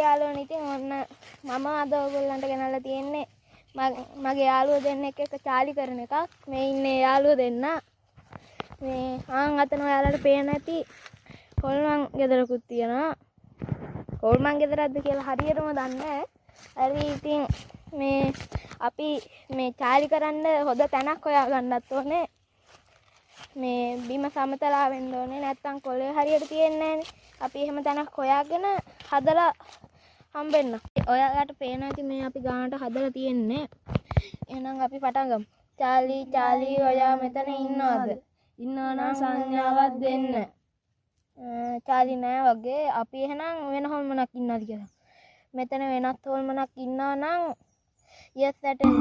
යාළුවනේ ඉතින් ඔන්න මම අද ඔයගොල්ලන්ට ගෙනල්ලා තියෙන්නේ මගේ යාළුවෝ දෙන්නෙක් එක්ක චාලි කරන එකක්. මේ ඉන්නේ යාළුවෝ දෙන්න. මේ අතන ඔයාලට පේන්න ඇති හොල්මන් ගෙදරකුත් තියෙනවා. හොල්මන් ගෙදරක්ද කියලා හරියටම දන්නේ නැහැ. හරි ඉතින් මේ අපි මේ චාලි කරන්න හොඳ තැනක් හොයාගන්නත් ඕනේ. මේ බිම සමතලා වෙන්න ඕනේ. නැත්තම් කොළේ හරියට තියෙන්නේ නැහනේ. අපි එහෙම තැනක් හොයාගෙන හදලා හම්බෙන්න. ඔයාලට පේන ඇති මේ අපි ගානට හදලා තියෙන්නේ. එහෙනම් අපි පටන් ගමු. චාලි ඔයා මෙතන ඉන්නවද? ඉන්නවා නම් සංඥාවක් දෙන්න. චාලි නෑ වගේ. අපි එහෙනම් වෙන හොල්මනක් ඉන්නවද කියලා. මෙතන වෙනත් හොල්මනක් ඉන්නවා නම් yes ඇටෙන්න.